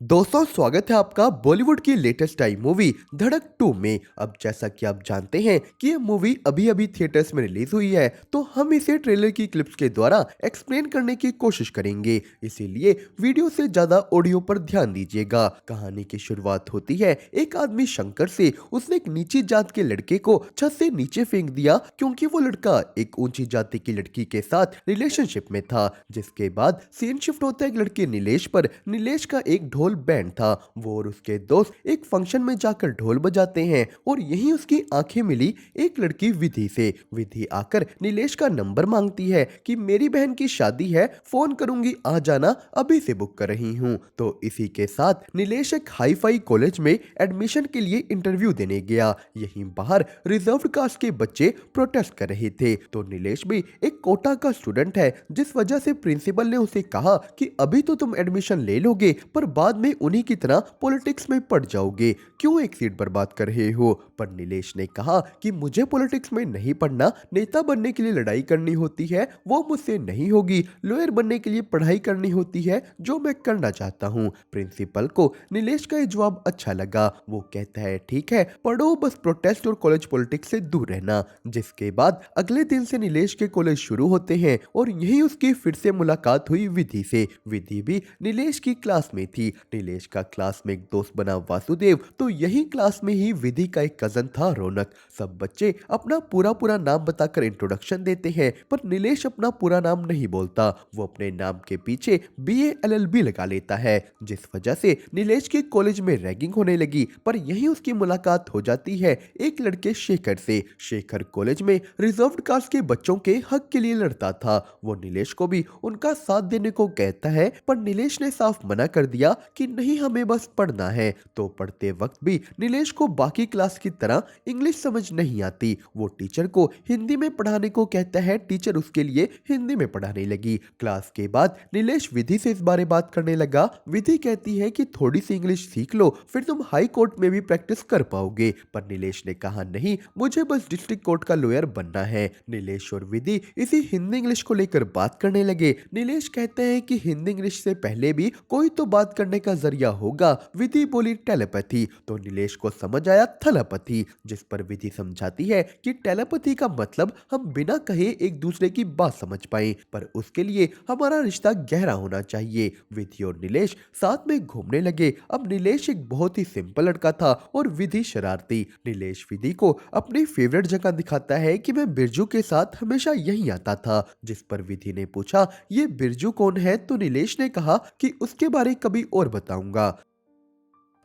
दोस्तों, स्वागत है आपका बॉलीवुड की लेटेस्ट आई मूवी धड़क 2 में। अब जैसा कि आप जानते हैं कि ये मूवी अभी अभी थिएटर्स में रिलीज हुई है, तो हम इसे ट्रेलर की क्लिप्स के द्वारा एक्सप्लेन करने की कोशिश करेंगे। इसीलिए वीडियो से ज्यादा ऑडियो पर ध्यान दीजिएगा। कहानी की शुरुआत होती है एक आदमी शंकर से। उसने एक नीची जात के लड़के को छत से नीचे फेंक दिया क्योंकि वो लड़का एक ऊंची जाति की लड़की के साथ रिलेशनशिप में था। जिसके बाद सीन शिफ्ट होता है एक लड़के नीलेश पर। नीलेश का एक ढोल बैंड था। वो और उसके दोस्त एक फंक्शन में जाकर ढोल बजाते हैं और यहीं उसकी आंखें मिली एक लड़की विधि से। विधि आकर नीलेश का नंबर मांगती है कि मेरी बहन की शादी है, फोन करूंगी, आ जाना, अभी से बुक कर रही हूँ। तो इसी के साथ नीलेश एक हाई फाई कॉलेज में एडमिशन के लिए इंटरव्यू देने गया। यहीं बाहर रिजर्व्ड कास्ट के बच्चे प्रोटेस्ट कर रहे थे। तो नीलेश भी एक कोटा का स्टूडेंट है, जिस वजह से प्रिंसिपल ने उसे कहा कि अभी तो तुम एडमिशन ले लोगे, पर बाद में उन्हीं की तरह पॉलिटिक्स में पड़ जाओगे, क्यों एक सीट बर्बाद कर रहे हो। पर नीलेश ने कहा कि मुझे पॉलिटिक्स में नहीं पढ़ना, नेता बनने के लिए लड़ाई करनी होती है, वो मुझसे नहीं होगी। लॉयर बनने के लिए पढ़ाई करनी होती है, जो मैं करना चाहता हूँ। प्रिंसिपल को नीलेश का ये जवाब अच्छा लगा। वो कहता है ठीक है, पढ़ो, बस प्रोटेस्ट और कॉलेज पॉलिटिक्स से दूर रहना। जिसके बाद अगले दिन से नीलेश के कॉलेज शुरू होते हैं और यही उसकी फिर से मुलाकात हुई विधि से। विधि भी नीलेश की क्लास में थी। नीलेश का क्लास में एक दोस्त बना वासुदेव, तो यही क्लास में ही विधि का एक कजन था रौनक। सब बच्चे अपना पूरा पूरा नाम बताकर इंट्रोडक्शन देते हैं, पर नीलेश अपना पूरा नाम नहीं बोलता। वो अपने नाम के पीछे BA LLB लगा लेता है, जिस वजह से नीलेश के कॉलेज में रैगिंग होने लगी। पर यही उसकी मुलाकात हो जाती है एक लड़के शेखर से। शेखर कॉलेज में रिजर्व्ड कास्ट के बच्चों के हक के लिए लड़ता था। वो नीलेश को भी उनका साथ देने को कहता है, पर नीलेश ने साफ मना कर दिया कि नहीं, हमें बस पढ़ना है। तो पढ़ते वक्त भी नीलेश को बाकी क्लास की तरह इंग्लिश समझ नहीं आती। वो टीचर को हिंदी में पढ़ाने को कहता है। टीचर उसके लिए हिंदी में पढ़ाने लगी। क्लास के बाद नीलेश विधि से इस बारे बात करने लगा। विधि कहती है कि थोड़ी सी इंग्लिश सीख लो, फिर तुम हाई कोर्ट में भी प्रैक्टिस कर पाओगे। पर नीलेश ने कहा नहीं, मुझे बस डिस्ट्रिक्ट कोर्ट का लॉयर बनना है। नीलेश और विधि इसी हिंदी इंग्लिश को लेकर बात करने लगे। नीलेश कहते हैं कि हिंदी इंग्लिश से पहले भी कोई तो बात करने का जरिया होगा। विधि बोली टेलीपैथी, तो नीलेश को समझ आया थैलेपैथी। जिस पर विधि समझाती है कि टेलीपैथी का मतलब हम बिना कहे एक दूसरे की बात समझ पाए, पर उसके लिए हमारा रिश्ता गहरा होना चाहिए। विधि और नीलेश साथ में घूमने लगे। अब नीलेश एक बहुत ही सिंपल लड़का था और विधि शरारती। नीलेश विधि को अपनी फेवरेट जगह दिखाता है कि मैं बिरजू के साथ हमेशा यहीं आता था। जिस पर विधि ने पूछा ये बिरजू कौन है, तो नीलेश ने कहा कि उसके बारे कभी और बताऊंगा।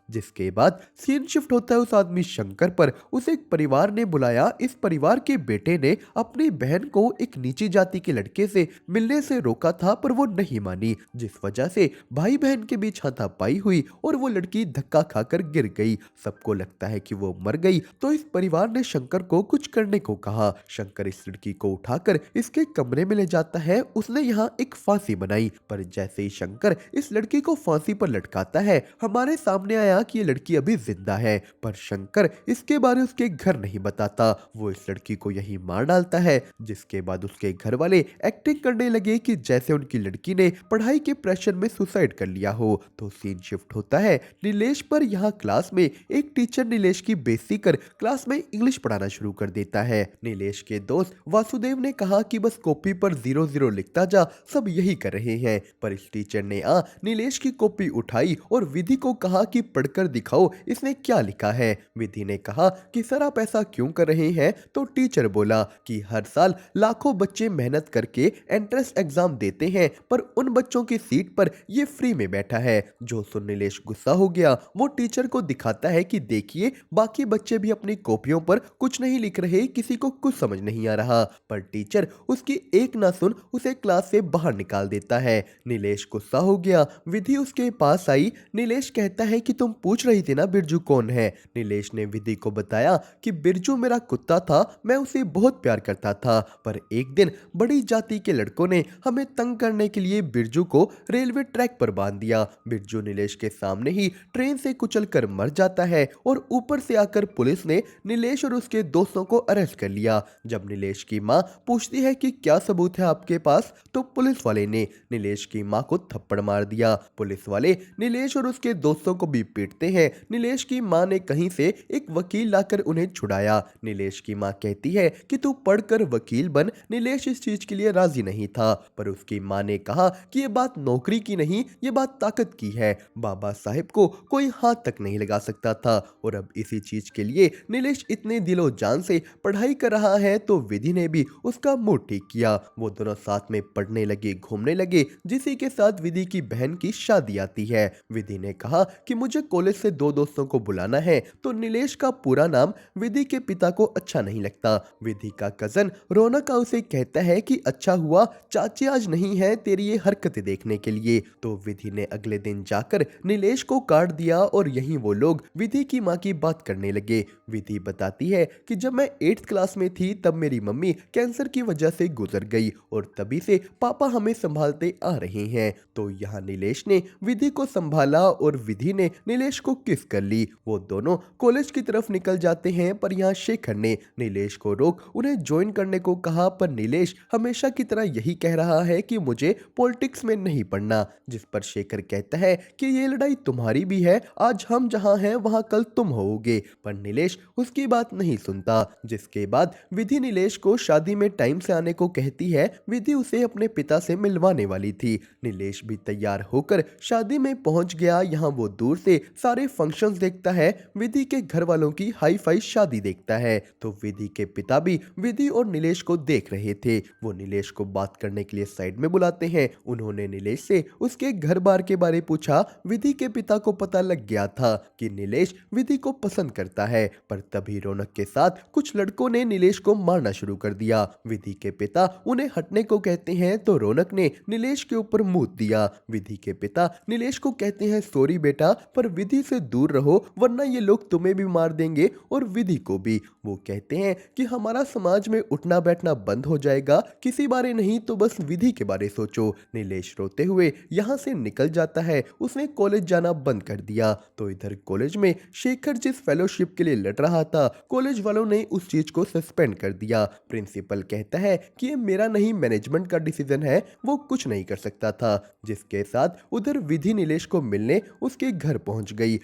जिसके बाद सीन शिफ्ट होता है उस आदमी शंकर पर। उसे एक परिवार ने बुलाया। इस परिवार के बेटे ने अपनी बहन को एक नीची जाति के लड़के से मिलने से रोका था, पर वो नहीं मानी, जिस वजह से भाई बहन के बीच हाथापाई हुई और वो लड़की धक्का खाकर गिर गई। सबको लगता है कि वो मर गई, तो इस परिवार ने शंकर को कुछ करने को कहा। शंकर इस लड़की को उठाकर इसके कमरे में ले जाता है। उसने यहाँ एक फांसी बनाई, पर जैसे ही शंकर इस लड़की को फांसी पर लटकाता है, हमारे सामने आया कि ये लड़की अभी जिंदा है। पर शंकर इसके बारे उसके घर नहीं बताता। वो इस लड़की को यहीं मार डालता है। जिसके बाद उसके घर वाले एक्टिंग करने लगे कि जैसे उनकी लड़की ने पढ़ाई के प्रेशर में सुसाइड कर लिया हो। तो सीन शिफ्ट होता है नीलेश पर। यहाँ क्लास में एक टीचर नीलेश की बेइज्जती कर क्लास में इंग्लिश पढ़ाना शुरू कर देता है। नीलेश के दोस्त वासुदेव ने कहा कि बस कॉपी पर 0 0 लिखता जा, सब यही कर रहे हैं। पर इस टीचर ने नीलेश की कॉपी उठाई और विधि को कहा कि पढ़कर दिखाओ इसने क्या लिखा है। विधि ने कहा कि सर आप ऐसा क्यों कर रहे हैं। तो टीचर बोला कि हर साल लाखों बच्चे मेहनत करके एंट्रेंस एग्जाम देते हैं, पर उन बच्चों की सीट पर ये फ्री में बैठा है। जो सुन नीलेश गुस्सा हो गया। वो टीचर को दिखाता है कि देखिए बाकी बच्चे भी अपनी कॉपियों पर कुछ नहीं लिख रहे, किसी को कुछ समझ नहीं आ रहा। पर टीचर उसकी एक ना सुन उसे क्लास से बाहर निकाल देता है। नीलेश गुस्सा हो गया। विधि उसके पास आई। नीलेश कहता है कि तुम पूछ रही थी ना बिरजू कौन है। नीलेश ने विधि को बताया कि बिरजू मेरा कुत्ता था, मैं उसे बहुत प्यार करता था, पर एक दिन बड़ी जाति के लड़कों ने हमें तंग करने के लिए बिरजू को रेलवे ट्रैक पर बांध दिया। बिरजू नीलेश के सामने ही ट्रेन से कुचल कर मर जाता है और ऊपर से आकर पुलिस ने नीलेश और उसके दोस्तों को अरेस्ट कर लिया। जब नीलेश की मां पूछती है कि क्या सबूत है आपके पास, तो पुलिस वाले ने नीलेश की मां को थप्पड़ मार दिया। पुलिस वाले नीलेश और उसके दोस्तों को भी पीटते हैं। नीलेश की मां ने कहीं से एक वकील लाकर उन्हें छुड़ाया। नीलेश की मां कहती है कि तू पढ़कर वकील बन। नीलेश इस चीज के लिए राजी नहीं था, पर उसकी मां ने कहा कि ये बात नौकरी की नहीं, ये बात ताकत की है। बाबा साहेब को कोई हाथ तक नहीं लगा सकता था, और अब इसी चीज के लिए नीलेश इतने दिलो जान से पढ़ाई कर रहा है तो विधि ने भी उसका मूड ठीक किया। वो दोनों साथ में पढ़ने लगे, घूमने लगे। जिसी के साथ विधि की बहन की शादी आती है। विधि ने कहा कि मुझे कॉलेज से 2 दोस्तों को बुलाना है, तो नीलेश का पूरा नाम विधि के पिता को अच्छा नहीं लगता। विधि का कजन रौनक उसे कहता है कि अच्छा हुआ चाची आज नहीं है तेरी ये हरकतें देखने के लिए। तो विधि ने अगले दिन जाकर नीलेश को काट दिया और यहीं वो लोग विधि की मां की बात करने लगे। विधि बताती है कि जब मैं 8th क्लास में थी तब मेरी मम्मी कैंसर की वजह से गुजर गई और तभी से पापा हमें संभालते आ रहे हैं। तो यहाँ नीलेश ने विधि को संभाला और विधि ने नीलेश को किस कर ली। वो दोनों कॉलेज की तरफ निकल जाते हैं, पर यहाँ शेखर ने नीलेश को रोक उन्हें ज्वाइन करने को कहा, पर नीलेश हमेशा की तरह यही कह रहा है कि मुझे पॉलिटिक्स में नहीं पढ़ना। जिस पर शेखर कहता है कि ये लड़ाई तुम्हारी भी है, आज हम जहां हैं वहां कल तुम होगे, पर नीलेश उसकी बात नहीं सुनता। जिसके बाद विधि नीलेश को शादी में टाइम से आने को कहती है। विधि उसे अपने पिता से मिलवाने वाली थी। नीलेश भी तैयार होकर शादी में पहुंच गया। यहाँ वो दूर से सारे फंक्शंस देखता है, विधि के घर वालों की हाई फाई शादी देखता है। तो विधि के पिता भी विधि और नीलेश को देख रहे थे। वो नीलेश को बात करने के लिए साइड में बुलाते हैं। उन्होंने नीलेश से उसके घर बार के बारे पूछा। विधि के पिता को पता लग गया था कि नीलेश विधि को पसंद करता है, पर तभी रौनक के साथ कुछ लड़कों ने नीलेश को मारना शुरू कर दिया। विधि के पिता उन्हें हटने को कहते हैं, तो रौनक ने नीलेश के ऊपर मूत दिया। विधि के पिता नीलेश को कहते हैं सॉरी बेटा, पर विधि से दूर रहो वरना ये लोग तुम्हें भी मार देंगे और विधि को भी। वो कहते हैं कि हमारा समाज में उठना बैठना बंद हो जाएगा, किसी बारे नहीं तो बस विधि के बारे सोचो। नीलेश रोते हुए यहाँ से निकल जाता है। उसने कॉलेज जाना बंद कर दिया। तो इधर कॉलेज में शेखर जिस फेलोशिप के लिए लड़ रहा था, कॉलेज वालों ने उस चीज को सस्पेंड कर दिया। प्रिंसिपल कहता है कि ये मेरा नहीं मैनेजमेंट का डिसीजन है, वो कुछ नहीं कर सकता था। जिसके साथ उधर विधि नीलेश को मिलने उसके घर पहुंच गई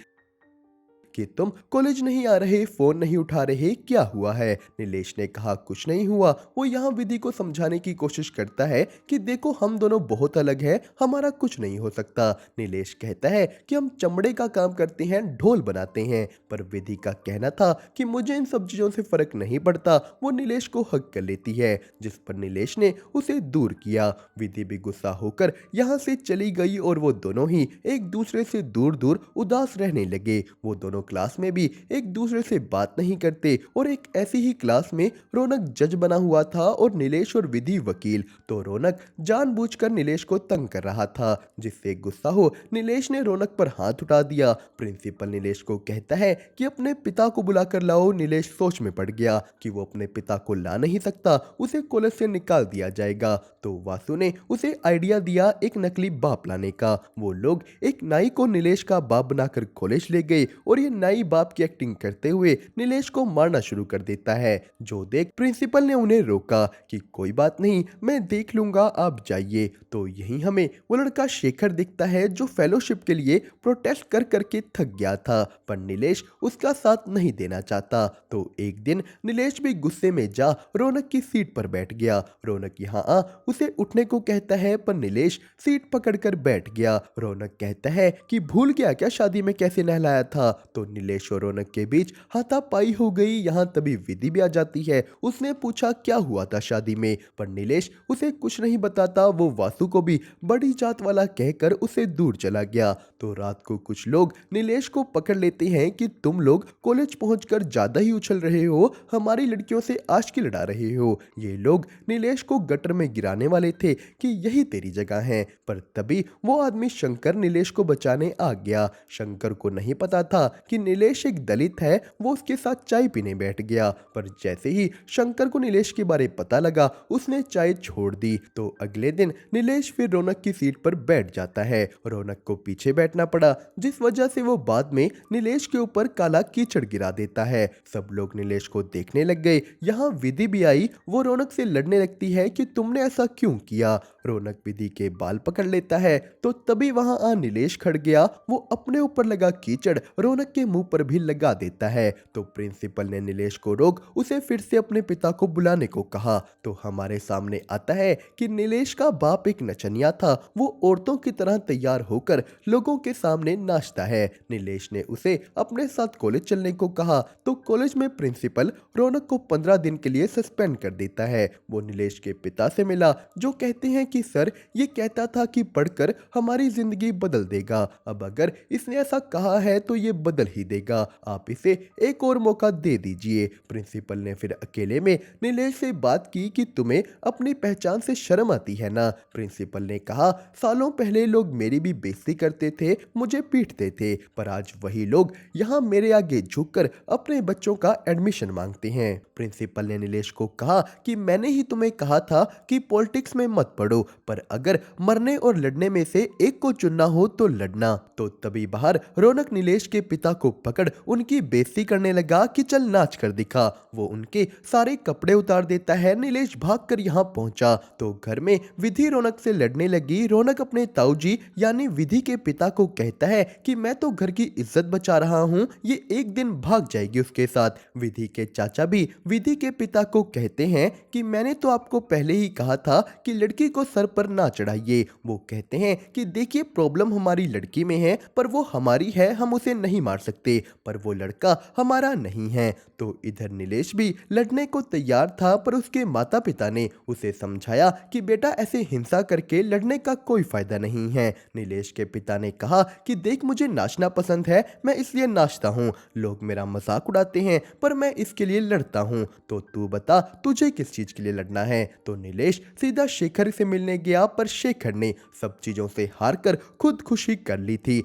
कि तुम कॉलेज नहीं आ रहे, फोन नहीं उठा रहे, क्या हुआ है। नीलेश ने कहा कुछ नहीं हुआ। वो यहाँ विधि को समझाने की कोशिश करता है कि देखो हम दोनों बहुत अलग हैं, हमारा कुछ नहीं हो सकता। नीलेश कहता है कि हम चमड़े का काम करते हैं, ढोल बनाते हैं, पर विधि का कहना था कि मुझे इन सब चीजों से फर्क नहीं पड़ता। वो नीलेश को हक कर लेती है, जिस पर नीलेश ने उसे दूर किया। विधि भी गुस्सा होकर यहाँ से चली गई और वो दोनों ही एक दूसरे से दूर दूर उदास रहने लगे। वो दोनों क्लास में भी एक दूसरे से बात नहीं करते और एक ऐसी ही क्लास में रौनक जज बना हुआ था और नीलेश और विधि वकील। तो रौनक जानबूझकर नीलेश को तंग कर रहा था, जिससे गुस्सा हो नीलेश ने रौनक पर हाथ उठा दिया। प्रिंसिपल नीलेश को कहता है कि अपने पिता को बुलाकर लाओ। नीलेश सोच में पड़ गया कि वो अपने पिता को ला नहीं सकता, उसे कॉलेज से निकाल दिया जाएगा। तो वासु ने उसे आइडिया दिया एक नकली बाप लाने का। वो लोग एक नाई को नीलेश का बाप बनाकर कॉलेज ले गए और ये नाई बाप की एक्टिंग करते हुए नीलेश को मारना शुरू कर देता है। जो देख प्रिंसिपल ने उन्हें रोका कि कोई बात नहीं, मैं देख लूंगा, आप जाइए। तो यहीं हमें वो लड़का शेखर दिखता है जो फेलोशिप के लिए प्रोटेस्ट कर करके थक गया था, पर नीलेश उसका साथ नहीं देना चाहता। तो एक दिन नीलेश भी गुस्से में जा रौनक की सीट पर बैठ गया। रौनक यहाँ आ उसे उठने को कहता है, पर नीलेश सीट पकड़कर बैठ गया। रौनक कहता है कि भूल गया क्या शादी में कैसे नहलाया था। तो नीलेश और रौनक के बीच हाथापाई हो गई। यहाँ तभी विधि भी आ जाती है। उसने पूछा क्या हुआ था शादी में, पर नीलेश उसे कुछ नहीं बताता। वो वासु को भी बड़ी जात वाला कहकर उसे दूर चला गया। तो रात को कुछ लोग नीलेश को पकड़ लेते हैं कि तुम लोग कॉलेज पहुंचकर ज्यादा ही उछल रहे हो, हमारी लड़कियों से आशिकी लड़ा रहे हो। ये लोग नीलेश को गटर में गिराने वाले थे कि यही तेरी जगह है, पर तभी वो आदमी शंकर नीलेश को बचाने आ गया। शंकर को नहीं पता था कि नीलेश एक दलित है। वो उसके साथ चाय पीने बैठ गया, पर जैसे ही शंकर को नीलेश के बारे पता लगा उसने चाय छोड़ दी। तो अगले दिन नीलेश फिर रौनक की सीट पर बैठ जाता है। रौनक को पीछे बैठना पड़ा, जिस वजह से वो बाद में नीलेश के ऊपर काला कीचड़ गिरा देता है। सब लोग नीलेश को देखने लग गए। यहाँ विधि भी आई। वो रौनक से लड़ने लगती है कि तुमने ऐसा क्यों किया। रौनक विधि के बाल पकड़ लेता है, तो तभी वहां आ नीलेश खड़ गया। वो अपने ऊपर लगा कीचड़ रौनक के मुंह पर भी लगा देता है। तो प्रिंसिपल ने नीलेश को रोक उसे फिर से अपने पिता को बुलाने को कहा। तो हमारे सामने आता है कि नीलेश का बाप एक नचनिया था। वो औरतों की तरह तैयार होकर लोगों के सामने नाचता है। नीलेश ने उसे अपने साथ कॉलेज चलने को कहा। तो कॉलेज में प्रिंसिपल रौनक को 15 दिन के लिए सस्पेंड कर देता है। वो नीलेश के पिता से मिला, जो कहते हैं कि सर ये कहता था कि पढ़कर हमारी जिंदगी बदल देगा। अब अगर इसने ऐसा कहा है तो ये बदल ही देगा। आप इसे एक और मौका दे दीजिए। प्रिंसिपल ने फिर अकेले में नीलेश से बात की कि तुम्हें अपनी पहचान से शर्म आती है ना। प्रिंसिपल ने कहा सालों पहले लोग मेरी भी बेइज्जती करते थे, मुझे पीटते थे, पर आज वही लोग यहाँ मेरे आगे झुककर अपने बच्चों का एडमिशन मांगते हैं। प्रिंसिपल ने नीलेश को कहा कि मैंने ही तुम्हें कहा था कि पॉलिटिक्स में मत पढ़ो, पर अगर मरने और लड़ने में से एक को चुनना हो तो लड़ना। तो तभी बाहर रौनक नीलेश के पिता को पकड़ उनकी बेइज्जती करने लगा कि चल नाच कर दिखा। वो उनके सारे कपड़े उतार देता है। नीलेश भागकर यहाँ पहुंचा तो घर में विधि रौनक से लड़ने लगी। रौनक अपने ताऊजी यानी विधि के पिता को कहता है कि मैं तो घर की इज्जत बचा रहा हूँ, ये एक दिन भाग जाएगी उसके साथ। विधि के चाचा भी विधि के पिता को कहते हैं कि मैंने तो आपको पहले ही कहा था कि लड़की को सर पर ना चढ़ाइए। वो कहते हैं कि देखिए प्रॉब्लम हमारी लड़की में है, पर वो हमारी है, हम उसे नहीं मार सकते, पर वो लड़का हमारा नहीं है। तो इधर नीलेश भी लड़ने को तैयार था, पर उसके माता पिता ने उसे समझाया कि बेटा ऐसे हिंसा करके लड़ने का कोई फायदा नहीं है। नीलेश के पिता ने कहा कि देख मुझे नाचना पसंद है, मैं इसलिए नाचता हूँ, लोग मेरा मजाक उड़ाते हैं, पर मैं इसके लिए लड़ता हूँ। तो तू बता तुझे किस चीज के लिए लड़ना है। तो नीलेश सीधा शेखर से मिलने गया, पर शेखर ने सब चीजों से हार कर खुद खुशी कर ली थी।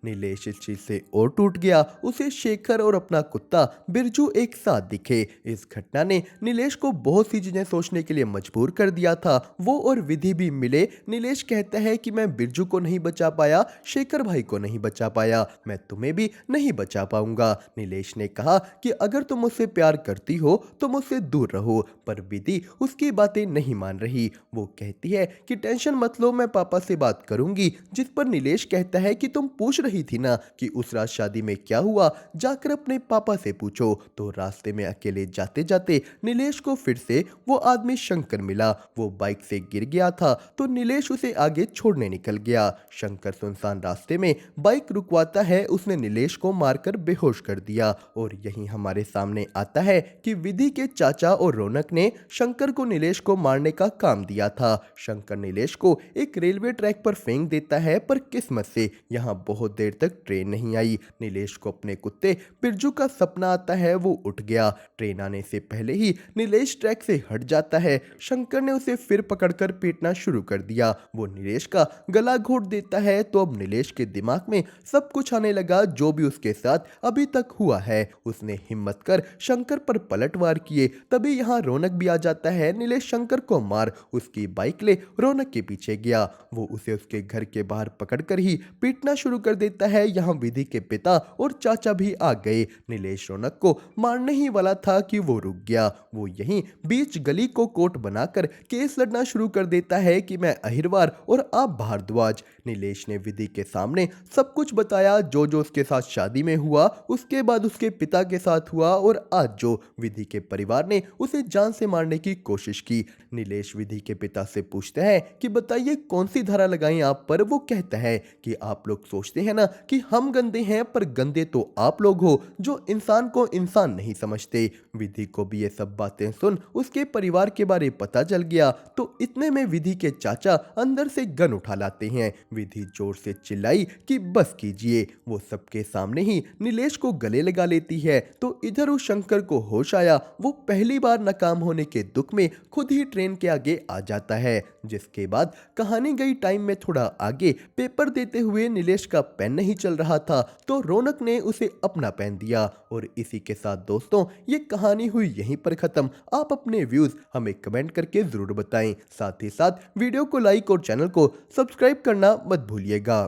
नीलेश इस चीज से और टूट गया। उसे शेखर और अपना कुत्ता बिरजू एक साथ दिखे। इस घटना ने नीलेश को बहुत सी चीजें सोचने के लिए मजबूर कर दिया था। वो और विधि भी मिले। नीलेश कहता है कि मैं बिरजू को नहीं बचा पाया, शेखर भाई को नहीं बचा पाया, मैं तुम्हें भी नहीं बचा पाऊंगा। नीलेश ने कहा कि अगर तुम मुझसे प्यार करती हो तो मुझसे दूर रहो, पर विधि उसकी बातें नहीं मान रही। वो कहती है कि टेंशन मत लो, मैं पापा से बात करूंगी। जिस पर नीलेश कहता है कि तुम पूछ रही थी ना कि उस रात शादी में क्या हुआ, जाकर अपने पापा से पूछो। तो रास्ते में अकेले जाते जाते नीलेश को फिर से वो आदमी शंकर मिला। वो बाइक से गिर गया था, तो नीलेश उसे आगे छोड़ने निकल गया। शंकर सुनसान रास्ते में बाइक रुकवाता है। उसने नीलेश को मारकर बेहोश कर दिया। और यहीं हमारे सामने आता है कि विधि के चाचा और रौनक ने शंकर को नीलेश को मारने का काम दिया था। शंकर नीलेश को एक रेलवे ट्रैक पर फेंक देता है, पर किस्मत से यहाँ बहुत देर तक ट्रेन नहीं आई। नीलेश को अपने कुत्ते बिरजू का सपना आता है। वो उठ गया। ट्रेन आने से पहले ही नीलेश ट्रैक से हट जाता है। शंकर ने उसे फिर पकड़कर पीटना शुरू कर दिया। वो नीलेश का गला घोट देता है। तो अब नीलेश के दिमाग में सब कुछ आने लगा जो भी उसके साथ अभी तक हुआ है। उसने हिम्मत कर शंकर पर पलटवार किए। तभी यहाँ रौनक भी आ जाता है। नीलेश शंकर को मार उसकी बाइक ले रौनक के पीछे गया। वो उसे उसके घर के बाहर पकड़कर ही पीटना शुरू कर देता है। यहाँ विधि के पिता और चाचा भी आ गए। नीलेश रौनक को मारने ही वाला था कि वो रुक गया। वो यहीं बीच गली को कोर्ट बनाकर केस लड़ना शुरू कर देता है कि मैं अहिरवार और आप भारद्वाज। नीलेश ने विधि के सामने सब कुछ बताया, जो जो उसके साथ शादी में हुआ, उसके बाद उसके पिता के साथ हुआ, और आज जो विधि के परिवार ने उसे जान से मारने की कोशिश की। नीलेश विधि के पिता से पूछते हैं कि बताइए कौन सी धारा लगाई आप पर। वो कहता है कि आप लोग सोचते हैं ना ना कि हम गंदे हैं पर गंदे तो आप लोग हो जो इंसान को इंसान नहीं समझते। विधि को भी ये सब बातें सुन उसके परिवार के बारे पता चल गया तो इतने में विधि के चाचा अंदर से गन उठा लाते हैं। विधि जोर से चिल्लाई कि बस कीजिए। वो सबके सामने ही नीलेश को गले लगा लेती है तो इधर उस शंकर को होश आया। वो पहली बार नाकाम होने के दुख में खुद ही ट्रेन के आगे आ जाता है। जिसके बाद कहानी गई टाइम में थोड़ा आगे। पेपर देते हुए नीलेश का पेन नहीं चल रहा था तो रौनक ने उसे अपना पेन दिया। और इसी के साथ दोस्तों ये कहानी हुई यहीं पर खत्म। आप अपने व्यूज हमें कमेंट करके जरूर बताएं। साथ ही साथ वीडियो को लाइक और चैनल को सब्सक्राइब करना मत भूलिएगा।